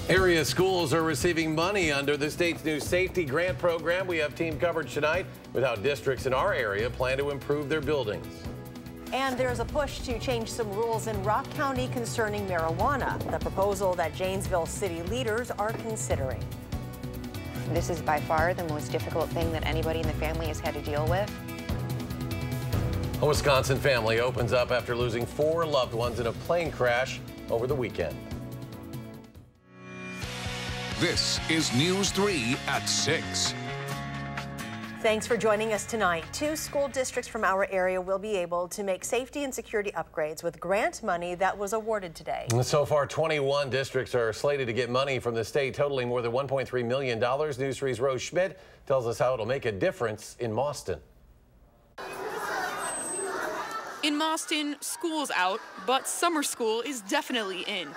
Area schools are receiving money under the state's new safety grant program. We have team coverage tonight with how districts in our area plan to improve their buildings. And there's a push to change some rules in Rock County concerning marijuana, the proposal that Janesville city leaders are considering. This is by far the most difficult thing that anybody in the family has had to deal with. A Wisconsin family opens up after losing 4 loved ones in a plane crash over the weekend. This is News 3 at 6. Thanks for joining us tonight. 2 school districts from our area will be able to make safety and security upgrades with grant money that was awarded today. So far, 21 districts are slated to get money from the state, totaling more than $1.3 million. News 3's Rose Schmidt tells us how it'll make a difference in Mauston. In Mauston, school's out, but summer school is definitely in.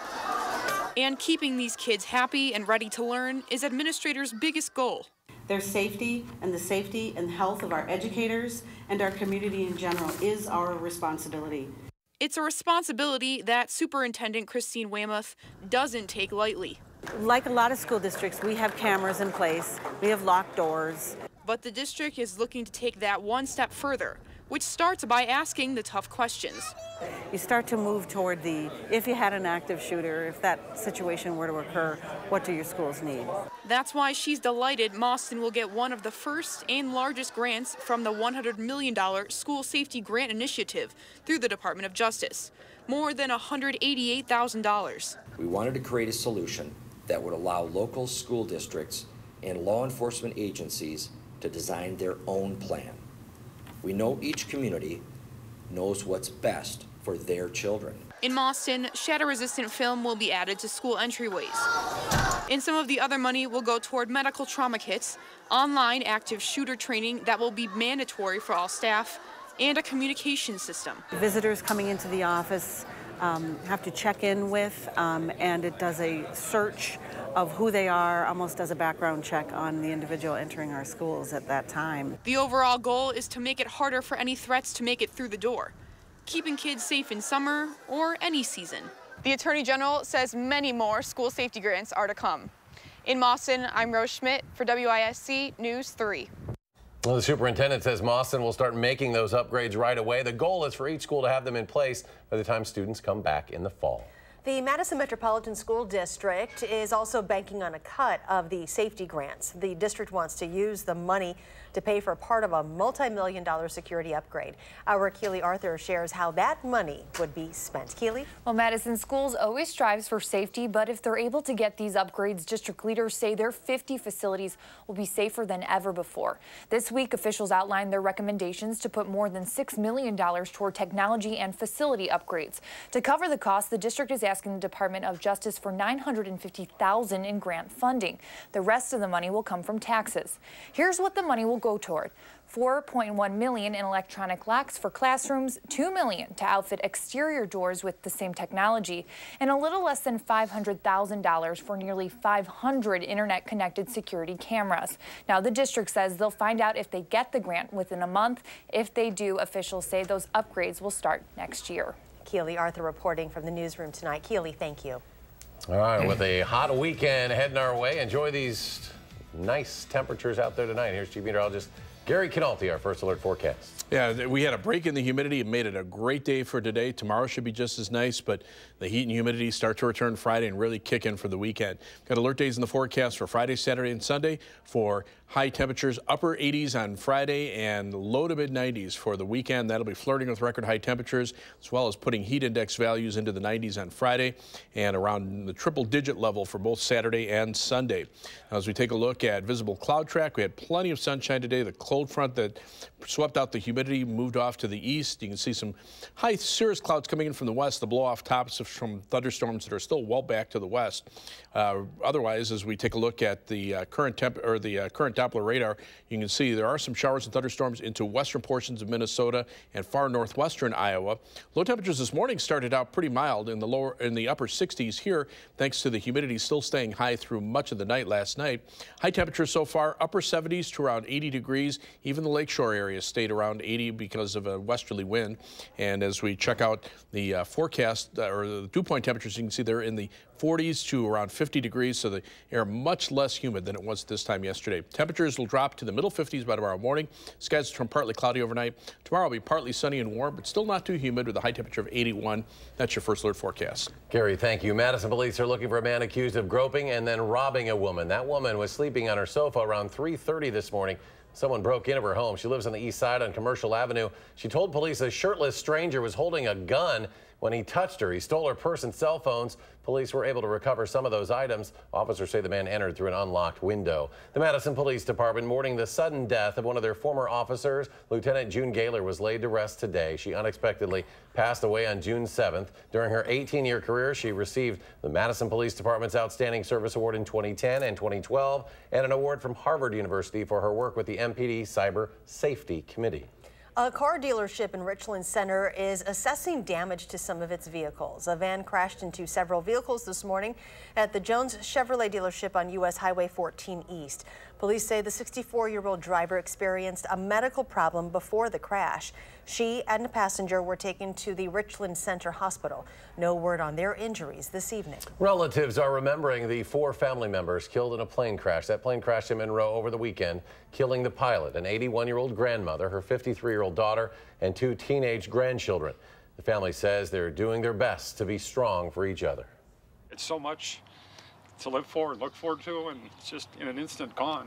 And keeping these kids happy and ready to learn is administrators' biggest goal. Their safety and the safety and health of our educators and our community in general is our responsibility. It's a responsibility that Superintendent Christine Weymouth doesn't take lightly. Like a lot of school districts, we have cameras in place, we have locked doors. But the district is looking to take that one step further, which starts by asking the tough questions. You start to move toward if you had an active shooter, if that situation were to occur, what do your schools need? That's why she's delighted Mauston will get one of the first and largest grants from the $100 million School Safety Grant Initiative through the Department of Justice, more than $188,000. We wanted to create a solution that would allow local school districts and law enforcement agencies to design their own plan. We know each community knows what's best for their children. In Mauston, shatter-resistant film will be added to school entryways. And some of the other money will go toward medical trauma kits, online active shooter training that will be mandatory for all staff, and a communication system. Visitors coming into the office have to check in with, and it does a search of who they are, almost does a background check on the individual entering our schools at that time. The overall goal is to make it harder for any threats to make it through the door, keeping kids safe in summer or any season. The Attorney General says many more school safety grants are to come. In Mauston, I'm Rose Schmidt for WISC News 3. Well, the superintendent says Mauston will start making those upgrades right away. The goal is for each school to have them in place by the time students come back in the fall. The Madison Metropolitan School District is also banking on a cut of the safety grants. The district wants to use the money to pay for part of a multi-million-dollar security upgrade. Our Keely Arthur shares how that money would be spent. Keely? Well, Madison Schools always strives for safety, but if they're able to get these upgrades, district leaders say their 50 facilities will be safer than ever before. This week, officials outlined their recommendations to put more than $6 million toward technology and facility upgrades. To cover the cost, the district is asking the Department of Justice for $950,000 in grant funding. The rest of the money will come from taxes. Here's what the money will go toward. $4.1 million in electronic locks for classrooms, $2 million to outfit exterior doors with the same technology, and a little less than $500,000 for nearly 500 internet-connected security cameras. Now, the district says they'll find out if they get the grant within a month. If they do, officials say those upgrades will start next year. Keely Arthur reporting from the newsroom tonight. Keely, thank you. All right, with a hot weekend heading our way, enjoy these nice temperatures out there tonight. Here's Chief Meteorologist Gary Canalti, our first alert forecast. Yeah, we had a break in the humidity. It made it a great day for today. Tomorrow should be just as nice, but the heat and humidity start to return Friday and really kick in for the weekend. Got alert days in the forecast for Friday, Saturday, and Sunday for high temperatures, upper 80s on Friday and low to mid 90s for the weekend. That'll be flirting with record high temperatures, as well as putting heat index values into the 90s on Friday and around the triple-digit level for both Saturday and Sunday. Now, as we take a look at visible cloud track, we had plenty of sunshine today. The cold front that swept out the humidity moved off to the east. You can see some high cirrus clouds coming in from the west, the blow-off tops from thunderstorms that are still well back to the west. Otherwise, as we take a look at the current Doppler radar, you can see there are some showers and thunderstorms into western portions of Minnesota and far northwestern Iowa. Low temperatures this morning started out pretty mild in the upper 60s here, thanks to the humidity still staying high through much of the night last night. High temperatures so far upper 70s to around 80 degrees, even the lakeshore area areas stayed around 80 because of a westerly wind. And as we check out the forecast, or the dew point temperatures, you can see they're in the 40s to around 50 degrees, so the air much less humid than it was this time yesterday. Temperatures will drop to the middle 50s by tomorrow morning. Skies will turn partly cloudy overnight. Tomorrow will be partly sunny and warm, but still not too humid with a high temperature of 81. That's your first alert forecast. Gary, thank you. Madison police are looking for a man accused of groping and then robbing a woman. That woman was sleeping on her sofa around 3:30 this morning. Someone broke into her home. She lives on the east side on Commercial Avenue. She told police a shirtless stranger was holding a gun when he touched her. He stole her purse and cell phones. Police were able to recover some of those items. Officers say the man entered through an unlocked window. The Madison Police Department mourning the sudden death of one of their former officers. Lieutenant June Gaylor was laid to rest today. She unexpectedly passed away on June 7th. During her 18-year career, she received the Madison Police Department's Outstanding Service Award in 2010 and 2012, and an award from Harvard University for her work with the MPD Cyber Safety Committee. A car dealership in Richland Center is assessing damage to some of its vehicles. A van crashed into several vehicles this morning at the Jones Chevrolet dealership on U.S. Highway 14 East. Police say the 64-year-old driver experienced a medical problem before the crash. She and a passenger were taken to the Richland Center Hospital. No word on their injuries this evening. Relatives are remembering the 4 family members killed in a plane crash. That plane crashed in Monroe over the weekend, killing the pilot, an 81-year-old grandmother, her 53-year-old daughter, and 2 teenage grandchildren. The family says they're doing their best to be strong for each other. It's so much to live for and look forward to, and it's just in an instant gone.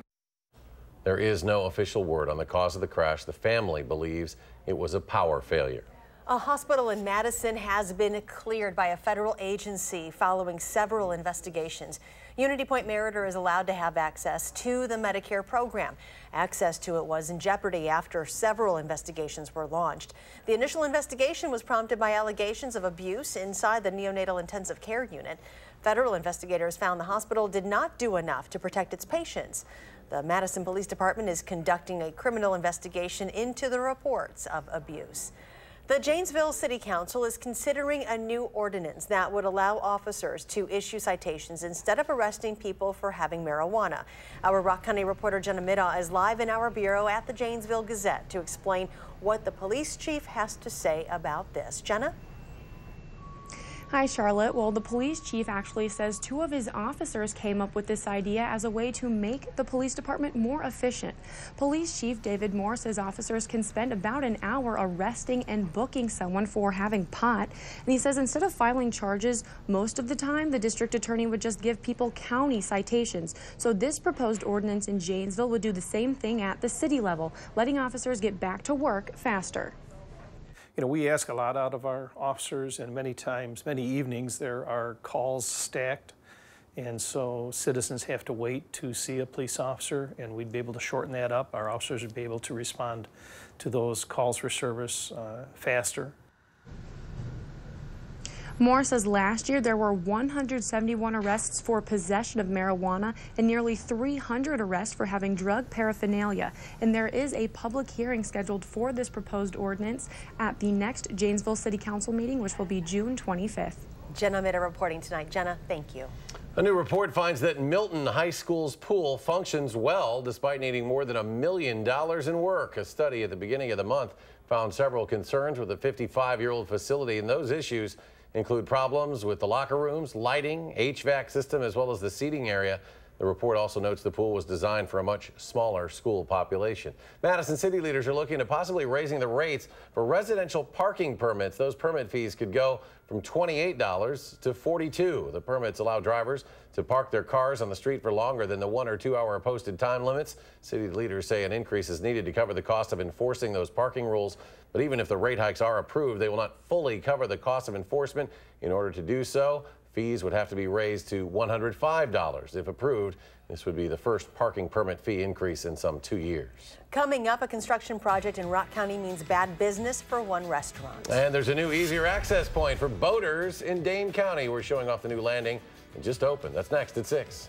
There is no official word on the cause of the crash. The family believes it was a power failure. A hospital in Madison has been cleared by a federal agency following several investigations. Unity Point Meritor is allowed to have access to the Medicare program. Access to it was in jeopardy after several investigations were launched. The initial investigation was prompted by allegations of abuse inside the neonatal intensive care unit. Federal investigators found the hospital did not do enough to protect its patients. The Madison Police Department is conducting a criminal investigation into the reports of abuse. The Janesville City Council is considering a new ordinance that would allow officers to issue citations instead of arresting people for having marijuana. Our Rock County reporter Jenna Middaugh is live in our bureau at the Janesville Gazette to explain what the police chief has to say about this. Jenna? Hi, Charlotte. Well, the police chief actually says 2 of his officers came up with this idea as a way to make the police department more efficient. Police Chief David Moore says officers can spend about an hour arresting and booking someone for having pot. And he says instead of filing charges, most of the time the district attorney would just give people county citations. So this proposed ordinance in Janesville would do the same thing at the city level, letting officers get back to work faster. You know, we ask a lot out of our officers, and many times, many evenings, there are calls stacked, and so citizens have to wait to see a police officer, and we'd be able to shorten that up. Our officers would be able to respond to those calls for service faster. Moore says last year there were 171 arrests for possession of marijuana and nearly 300 arrests for having drug paraphernalia. And there is a public hearing scheduled for this proposed ordinance at the next Janesville City Council meeting, which will be June 25th. Jenna Middaugh reporting tonight. Jenna, thank you. A new report finds that Milton High School's pool functions well despite needing more than $1 million in work. A study at the beginning of the month found several concerns with the 55-year-old facility, and those issues include problems with the locker rooms, lighting, HVAC system, as well as the seating area. The report also notes the pool was designed for a much smaller school population. Madison city leaders are looking at possibly raising the rates for residential parking permits. Those permit fees could go from $28 to $42. The permits allow drivers to park their cars on the street for longer than the 1 or 2 hour posted time limits. City leaders say an increase is needed to cover the cost of enforcing those parking rules. But even if the rate hikes are approved, they will not fully cover the cost of enforcement. In order to do so, fees would have to be raised to $105. If approved, this would be the first parking permit fee increase in some 2 years. Coming up, a construction project in Rock County means bad business for one restaurant. And there's a new easier access point for boaters in Dane County. We're showing off the new landing. It just opened. That's next at 6.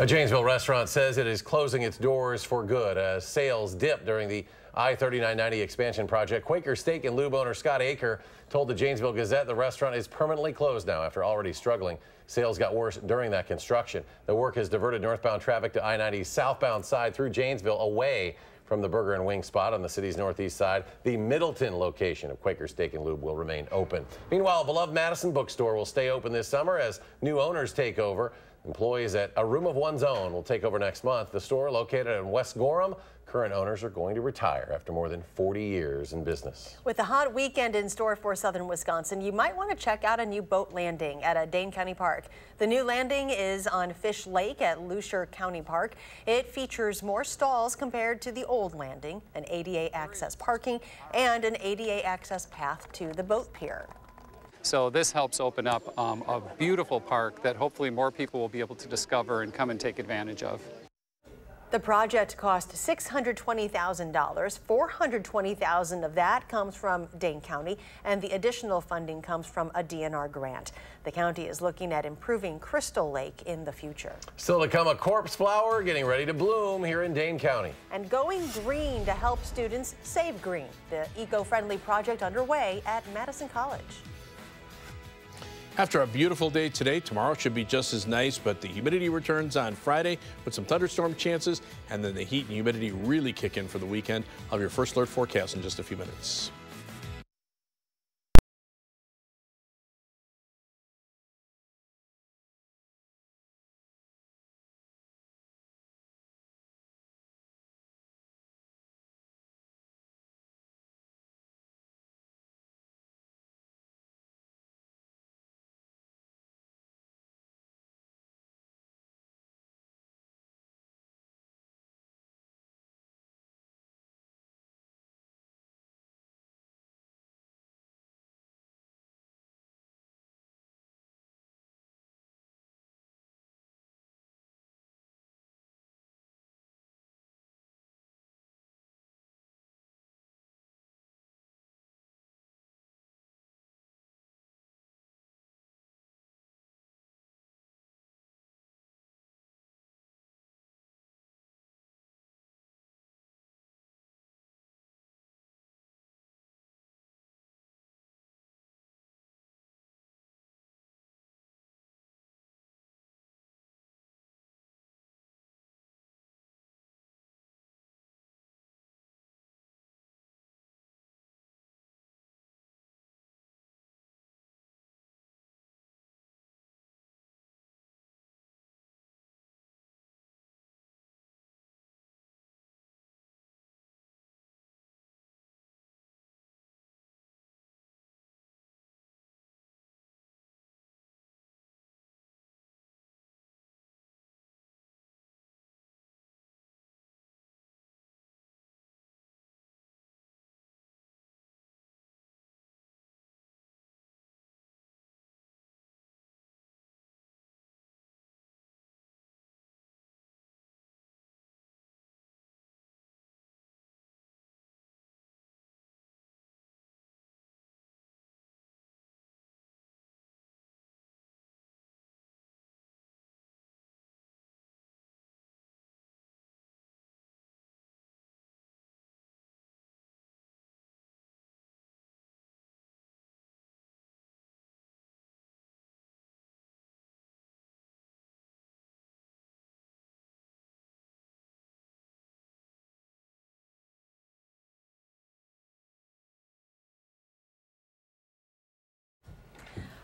A Janesville restaurant says it is closing its doors for good as sales dipped during the I-3990 expansion project. Quaker Steak and Lube owner Scott Aker told the Janesville Gazette the restaurant is permanently closed now after already struggling. Sales got worse during that construction. The work has diverted northbound traffic to I-90's southbound side through Janesville away from the burger and wing spot on the city's northeast side. The Middleton location of Quaker Steak and Lube will remain open. Meanwhile, beloved Madison bookstore will stay open this summer as new owners take over. Employees at A Room of One's Own will take over next month. The store, located in West Gorham, current owners are going to retire after more than 40 years in business. With a hot weekend in store for southern Wisconsin, you might want to check out a new boat landing at a Dane County Park. The new landing is on Fish Lake at Lucier County Park. It features more stalls compared to the old landing, an ADA access parking, and an ADA access path to the boat pier. So this helps open up a beautiful park that hopefully more people will be able to discover and come and take advantage of. The project cost $620,000. $420,000 of that comes from Dane County, and the additional funding comes from a DNR grant. The county is looking at improving Crystal Lake in the future. Still to come, a corpse flower getting ready to bloom here in Dane County. And going green to help students save green. The eco-friendly project underway at Madison College. After a beautiful day today, tomorrow should be just as nice, but the humidity returns on Friday with some thunderstorm chances, and then the heat and humidity really kick in for the weekend. I'll have your first alert forecast in just a few minutes.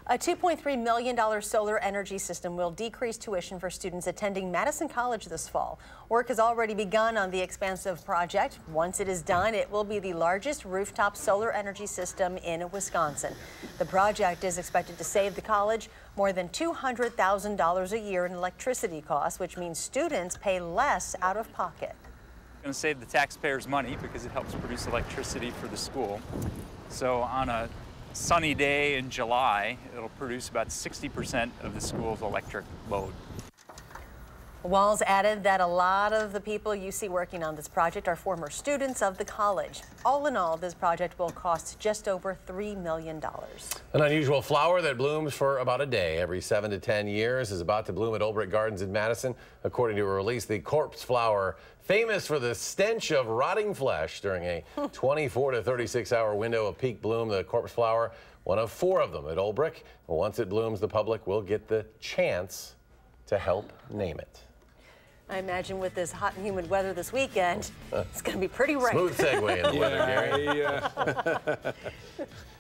A $2.3 million solar energy system will decrease tuition for students attending Madison College this fall. Work has already begun on the expansive project. Once it is done, it will be the largest rooftop solar energy system in Wisconsin. The project is expected to save the college more than $200,000 a year in electricity costs, which means students pay less out of pocket. It's going to save the taxpayers money because it helps produce electricity for the school. So on a sunny day in July, it'll produce about 60% of the school's electric load. Walls added that a lot of the people you see working on this project are former students of the college. All in all, this project will cost just over $3 million. An unusual flower that blooms for about a day every 7 to 10 years is about to bloom at Olbrich Gardens in Madison. According to a release, the corpse flower, famous for the stench of rotting flesh during a 24 to 36-hour window of peak bloom, the corpse flower, one of 4 of them at Olbrich. Once it blooms, the public will get the chance to help name it. I imagine with this hot and humid weather this weekend, it's going to be pretty rain. Smooth segue in the weather, Gary.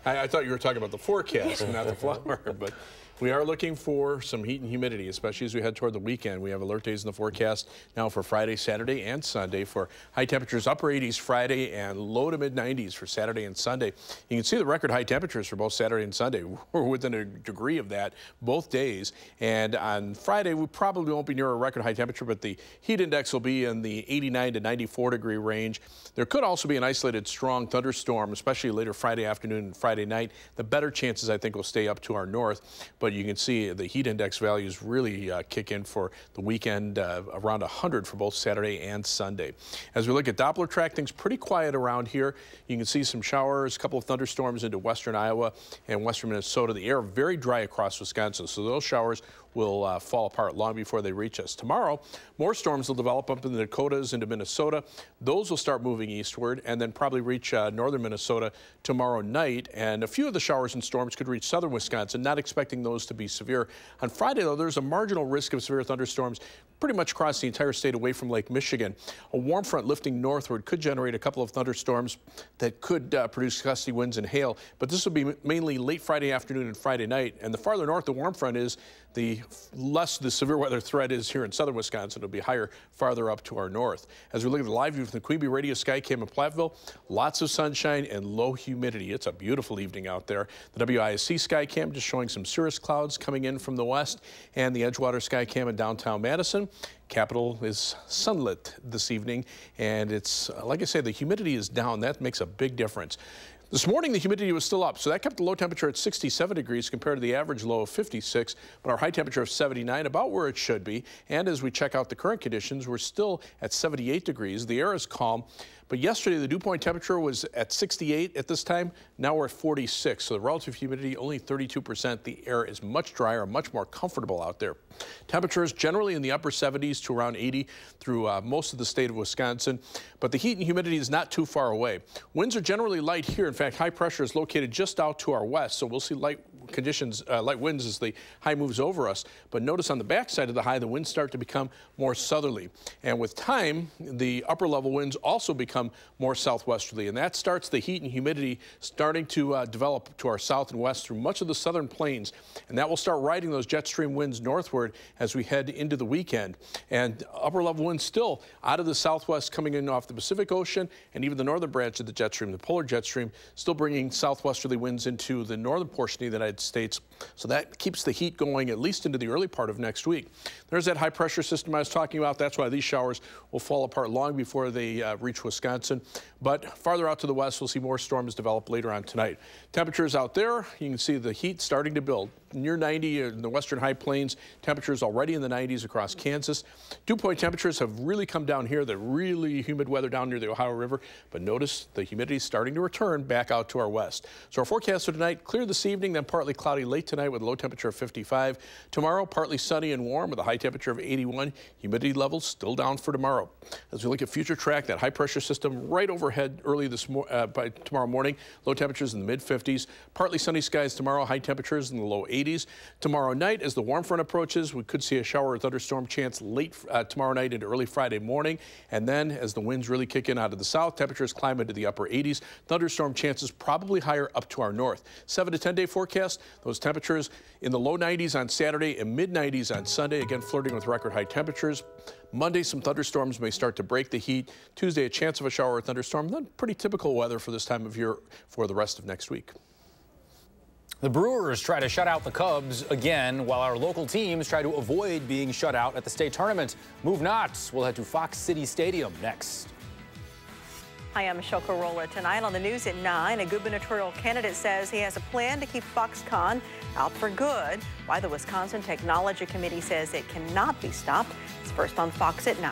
I thought you were talking about the forecast and not the flower, but we are looking for some heat and humidity, especially as we head toward the weekend. We have alert days in the forecast now for Friday, Saturday, and Sunday for high temperatures, upper 80s Friday and low to mid 90s for Saturday and Sunday. You can see the record high temperatures for both Saturday and Sunday. We're within a degree of that both days. And on Friday, we probably won't be near a record high temperature, but the heat index will be in the 89 to 94 degree range. There could also be an isolated strong thunderstorm, especially later Friday afternoon and Friday night. The better chances, I think, will stay up to our north. But you can see the heat index values really kick in for the weekend, around 100 for both Saturday and Sunday. As we look at Doppler track, things pretty quiet around here. You can see some showers, a couple of thunderstorms into western Iowa and western Minnesota. The air very dry across Wisconsin, so those showers will fall apart long before they reach us. Tomorrow, more storms will develop up in the Dakotas into Minnesota. Those will start moving eastward and then probably reach northern Minnesota tomorrow night. And a few of the showers and storms could reach southern Wisconsin, not expecting those to be severe. On Friday, though, there's a marginal risk of severe thunderstorms pretty much across the entire state away from Lake Michigan. A warm front lifting northward could generate a couple of thunderstorms that could produce gusty winds and hail, but this will be mainly late Friday afternoon and Friday night. And the farther north the warm front is, the less the severe weather threat is here in southern Wisconsin. It'll be higher farther up to our north. As we look at the live view from the Queen Bee Radio Skycam in Platteville, lots of sunshine and low humidity. It's a beautiful evening out there. The WISC Skycam just showing some cirrus clouds coming in from the west, and the Edgewater Skycam in downtown Madison. Capitol is sunlit this evening, and it's, like I say, the humidity is down. That makes a big difference. This morning, the humidity was still up, so that kept the low temperature at 67 degrees compared to the average low of 56, but our high temperature of 79, about where it should be. And as we check out the current conditions, we're still at 78 degrees. The air is calm. But yesterday, the dew point temperature was at 68 at this time. Now we're at 46, so the relative humidity only 32%. The air is much drier, much more comfortable out there. Temperatures generally in the upper 70s to around 80 through most of the state of Wisconsin, but the heat and humidity is not too far away. Winds are generally light here. In fact, high pressure is located just out to our west, so we'll see light conditions, light winds as the high moves over us. But notice on the backside of the high, the winds start to become more southerly. And with time, the upper level winds also become more southwesterly, and that starts the heat and humidity starting to develop to our south and west through much of the southern plains, and that will start riding those jet stream winds northward as we head into the weekend. And upper level winds still out of the southwest coming in off the Pacific Ocean and even the northern branch of the jet stream, the polar jet stream, still bringing southwesterly winds into the northern portion of the United States. So that keeps the heat going at least into the early part of next week. There's that high pressure system I was talking about. That's why these showers will fall apart long before they reach Wisconsin. But farther out to the west, we'll see more storms develop later on tonight. Temperatures out there, you can see the heat starting to build. Near 90 in the western high plains, temperatures already in the 90s across Kansas. Dew point temperatures have really come down here. The really humid weather down near the Ohio River. But notice the humidity is starting to return back out to our west. So our forecast for tonight, clear this evening, then partly cloudy late tonight with a low temperature of 55. Tomorrow, partly sunny and warm with a high temperature of 81. Humidity levels still down for tomorrow. As we look at future track, that high pressure system right overhead early by tomorrow morning. Low temperatures in the mid 50s. Partly sunny skies tomorrow. High temperatures in the low 80s. Tomorrow night, as the warm front approaches, we could see a shower or thunderstorm chance late tomorrow night into early Friday morning. And then as the winds really kick in out of the south, temperatures climb into the upper 80s. Thunderstorm chances probably higher up to our north. 7 to 10 day forecast, those temperatures in the low 90s on Saturday and mid 90s on Sunday, again flirting with record high temperatures. Monday, some thunderstorms may start to break the heat. Tuesday, a chance of a shower or thunderstorm. Then pretty typical weather for this time of year for the rest of next week. The Brewers try to shut out the Cubs again, while our local teams try to avoid being shut out at the state tournament. Move not. We'll head to Fox City Stadium next. Hi, I'm Michelle Carolla. Tonight on the news at 9, a gubernatorial candidate says he has a plan to keep Foxconn out for good, why the Wisconsin Technology Committee says it cannot be stopped. It's first on Fox at 9.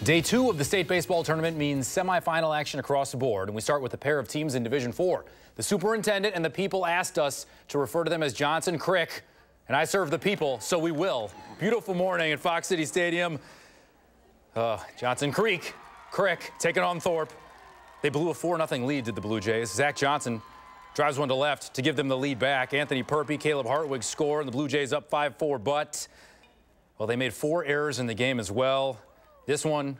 Day 2 of the state baseball tournament means semifinal action across the board, and we start with a pair of teams in Division 4. The superintendent and the people asked us to refer to them as Johnson Crick, and I serve the people, so we will. Beautiful morning at Fox City Stadium. Johnson Crick taking on Thorpe. They blew a 4-0 lead to the Blue Jays. Zach Johnson drives one to left to give them the lead back. Anthony Perpy, Caleb Hartwig score, and the Blue Jays up 5-4, but, well, they made 4 errors in the game as well. This one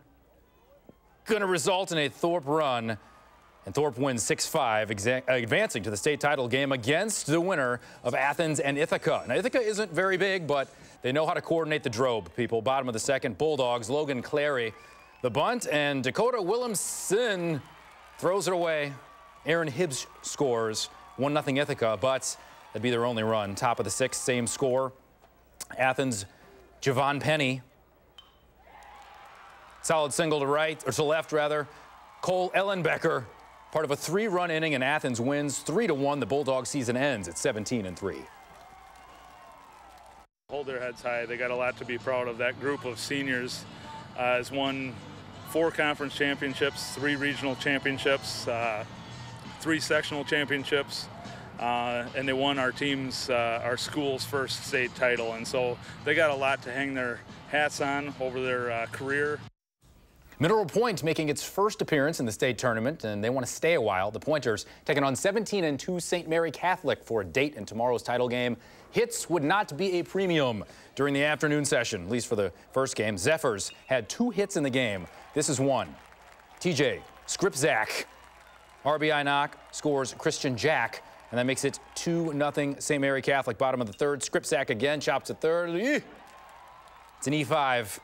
going to result in a Thorpe run, and Thorpe wins 6-5, advancing to the state title game against the winner of Athens and Ithaca. Now, Ithaca isn't very big, but they know how to coordinate the drobe, people. Bottom of the second, Bulldogs, Logan Clary, the bunt, and Dakota Williamson throws it away. Aaron Hibbs scores 1-0 Ithaca, but that'd be their only run. Top of the 6th, same score. Athens, Javon Penny. Solid single to right, or to left rather. Cole Ellenbecker, part of a 3-run inning, and Athens wins 3-1. The Bulldog season ends at 17-3. Hold their heads high. They got a lot to be proud of. That group of seniors has won 4 conference championships, 3 regional championships, 3 sectional championships, and they won our team's, our school's first state title. And so they got a lot to hang their hats on over their career. Mineral Point making its first appearance in the state tournament, and they want to stay a while. The Pointers taking on 17-2 St. Mary Catholic for a date in tomorrow's title game. Hits would not be a premium during the afternoon session, at least for the first game. Zephyrs had 2 hits in the game. This is one. TJ Skripczak, RBI knock, scores Christian Jack, and that makes it 2-0 St. Mary Catholic. Bottom of the 3rd, Skripczak again chops at 3rd. It's an E5.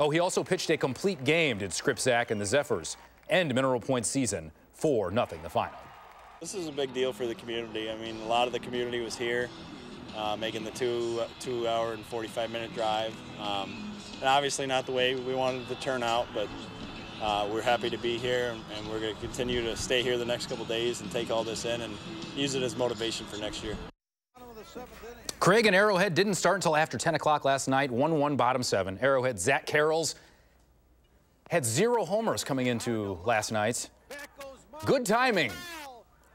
Oh, he also pitched a complete game, did Skripczak and the Zephyrs. End Mineral Point season 4-0 the final. This is a big deal for the community. I mean, a lot of the community was here, making the 2 hour and 45-minute drive. And obviously not the way we wanted it to turn out, but we're happy to be here, and we're going to continue to stay here the next couple days and take all this in and use it as motivation for next year. Craig and Arrowhead didn't start until after 10 o'clock last night, 1-1 bottom 7. Arrowhead, Zach Carrolls had 0 homers coming into last night. Good timing.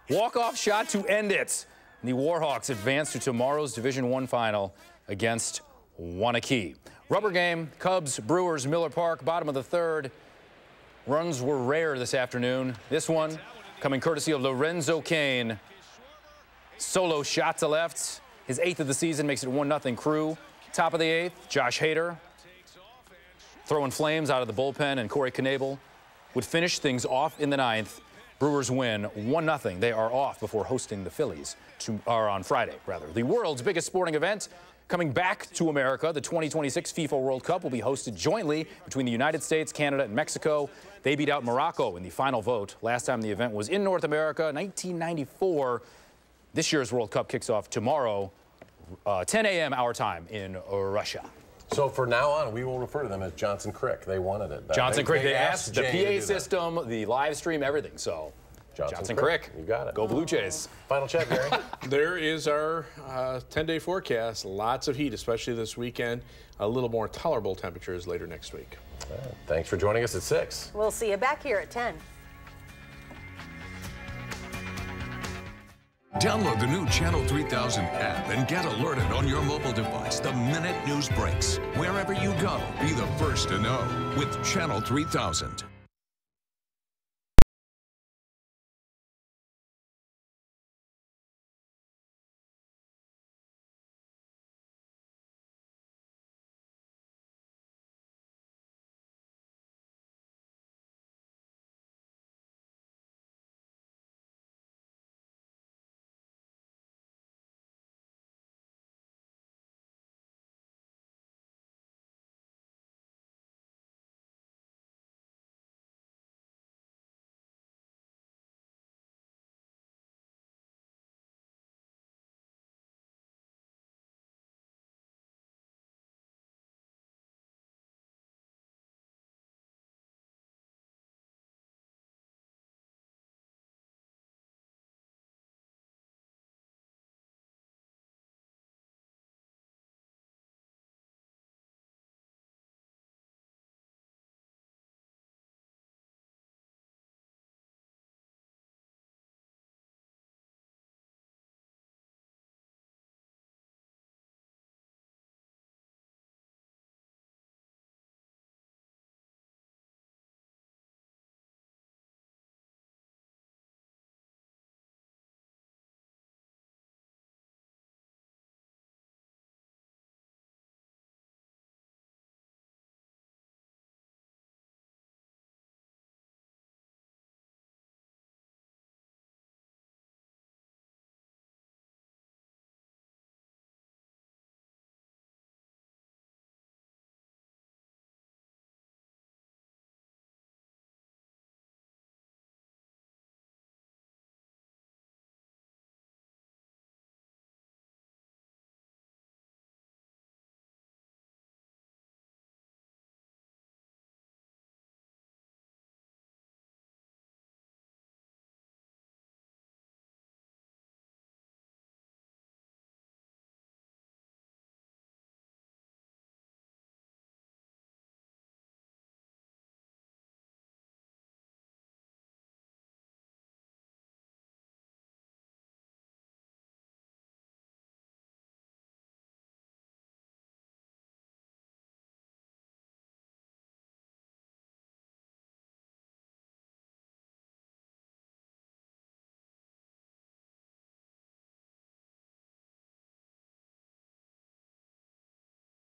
Walk-off shot to end it. The Warhawks advance to tomorrow's Division I final against Wanakee. Rubber game, Cubs, Brewers, Miller Park, bottom of the 3rd. Runs were rare this afternoon. This one coming courtesy of Lorenzo Kane. Solo shot to left. His 8th of the season makes it 1-0 Crew. Top of the 8th, Josh Hader throwing flames out of the bullpen, and Corey Knebel would finish things off in the 9th. Brewers win 1-0. They are off before hosting the Phillies on Friday, rather. The world's biggest sporting event coming back to America. The 2026 FIFA World Cup will be hosted jointly between the United States, Canada, and Mexico. They beat out Morocco in the final vote. Last time the event was in North America, 1994. This year's World Cup kicks off tomorrow, 10 a.m. our time in Russia. So for now on, we will refer to them as Johnson Crick. They wanted it. Johnson Crick. They asked the PA system, the live stream, everything. So Johnson Crick. You got it. Go Blue Jays. Final check, Gary. There is our 10-day forecast. Lots of heat, especially this weekend. A little more tolerable temperatures later next week. Thanks for joining us at 6. We'll see you back here at 10. Download the new Channel 3000 app and get alerted on your mobile device the minute news breaks. Wherever you go, be the first to know with Channel 3000.